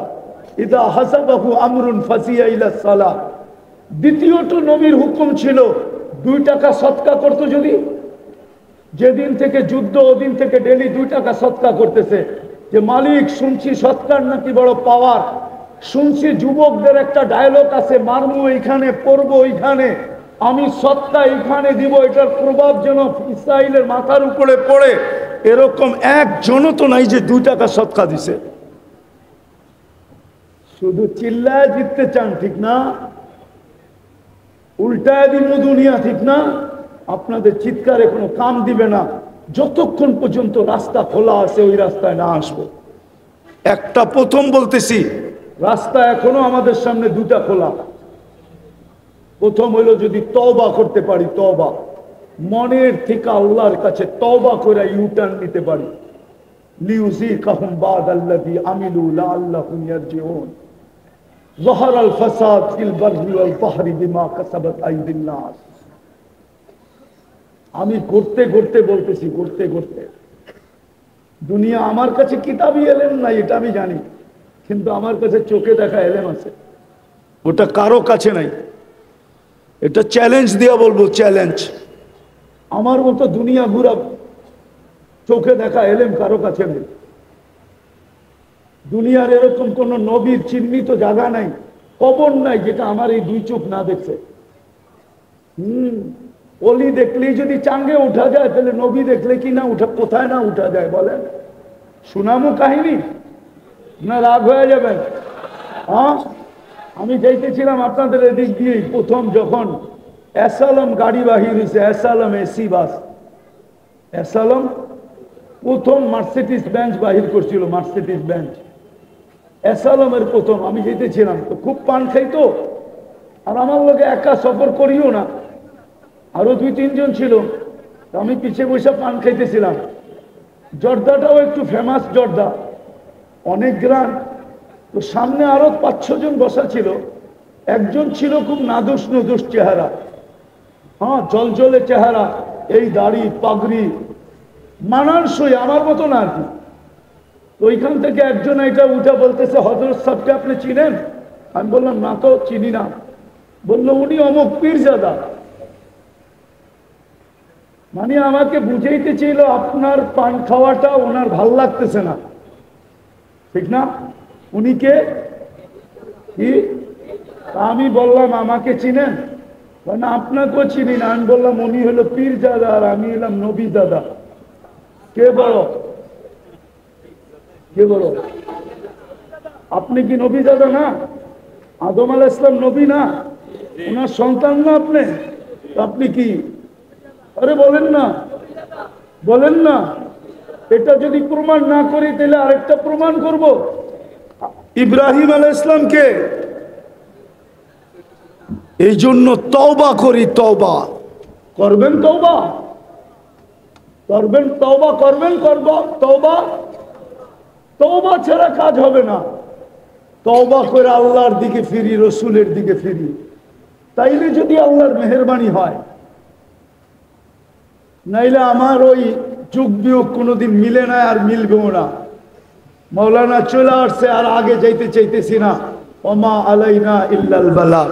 ইদা হাসাবাহু আমরুন ফাসিয়া ইলা সালাহ। দ্বিতীয়টো নবীর হুকুম ছিল 2 টাকা সদকা করতো, যদি যেদিন থেকে যুদ্ধ ওদিন থেকে ডেলি 2 টাকা সদকা করতেছে, যে মালিক শুনছি সদকার নাকি বড় পাওয়ার, শুনছি যুবকদের একটা ডায়লগ আছে, মারমু এইখানে পড়বো ওইখানে, আমি সদকা এইখানে দিব, এটার প্রভাব যেন ইসরায়েলের মাথার উপরে পড়ে। এরকম একজনও তো নাই যে 2 টাকা সদকা দিছে। শুধু চিল্লায় জিততে চান ঠিক না, উল্টায় দিব দুনিয়া ঠিক না। আপনাদের চিৎকারে কোনো কাম দিবে না যতক্ষণ পর্যন্ত রাস্তা খোলা আছে, ওই রাস্তায় না আসবো। একটা প্রথম বলতেছি, রাস্তা এখনো আমাদের সামনে 2টা খোলা। প্রথম হইল যদি তওবা করতে পারি, তওবা মনের থেকে আল্লাহর কাছে তওবা করে ইউটার্ন নিতে পারি, লিউযিকাহুম বাদাল্লাযী আমিলু লাআল্লাহুম ইয়ারজিউন। যাহারাল ফাসাদ ফিল বাররি ওয়াল বাহরি বিমা কাসাবাত আইদিন নাস। আমি করতে করতে বলতেছি, করতে করতে দুনিয়া আমার কাছে কিতাবই এলেম নাই, এটা আমি জানি, কিন্তু আমার কাছে চোখে দেখা এলেম আছে, ওটা কারো কাছে নাই। এটা চ্যালেঞ্জ দিয়া বলবো, চ্যালেঞ্জ। আমার মতো দুনিয়া ঘুরা চোখে দেখা এলেম কারো কাছে নেই। দুনিয়ার এরকম কোন নবীর চিহ্নিত জায়গা নাই, কবর নাই, যেটা আমার এই 2 চোখ না দেখছে। অলি দেখলেই যদি চাঙ্গে উঠা যায়, তাহলে নবী দেখলে কি না উঠা, কোথায় না উঠা যায় বলেন? শুনামো কাহিনী না রাগ হয়ে যাবেন? হ্যাঁ, আমি যাইতেছিলাম আপনাদের এদিক দিয়ে, প্রথম যখন এসালম গাড়ি বাহির হয়েছে, এসালম এসি বাস, এসালম প্রথম মার্সিডিজ বেঞ্চ বাহির করছিল, মার্সিডিজ বেঞ্চ এসালমের প্রথম। আমি যেতেছিলাম তো খুব পান খাইতো, আর আমার লোকে একা সফর করিও না, আরো 2-3 জন ছিল, তো আমি পিছিয়ে বসে পান খাইতেছিলাম। জর্দাটাও একটু ফেমাস জর্দা, অনেক গ্রাম। তো সামনে আরো 5-6 জন বসা ছিল, একজন ছিল খুব নাদুস নুদুস চেহারা, হ্যাঁ জলজলে চেহারা, এই দাড়ি পাগড়ি, মানানসই আমার মতো না আর কি। তো ওইখান থেকে একজন এটা উঠে বলতেছে, হযরত সাহেবকে আপনি চিনেন? আমি বললাম না তো চিনি না। বললো উনি অমুক পীরজাদা। মানে আমাকে বুঝাইতে ছিল আপনার পান খাওয়াটা ওনার ভাল লাগতেছে না, ঠিক না? উনি কে? কি? আমি বললাম আমাকে চিনেন? না আপনাকেও চিনি না। আমি বললাম উনি হলো পীরজাদা আর আমি হলাম নবী দাদা। কে বড়? কে বড়? আপনি কি নবী দাদা না? আদম আলাইহিস সালাম নবী না? ওনার সন্তান না আপনি? আপনি কি? আরে বলেন না, বলেন না। এটা যদি প্রমাণ না করি তাহলে আরেকটা প্রমাণ করব। ইব্রাহিম আলাইহিস সালামকে এই জন্য তওবা করি। তওবা করবেন, তওবা করবেন, তওবা করবেন, তওবা তওবা ছাড়া কাজ হবে না। তওবা করে আল্লাহর দিকে ফিরি, রসুলের দিকে ফিরি, তাইলে যদি আল্লাহর মেহেরবানি হয়। নাইলে আমার ওই যুগ বিয়োগ কোনোদিন মিলে না, আর মিলবেও না। মৌলানা চলে আসছে, আর আগে যাইতে চাইতেছি না। ওমা আলাইনা ইল্লাল বালাগ।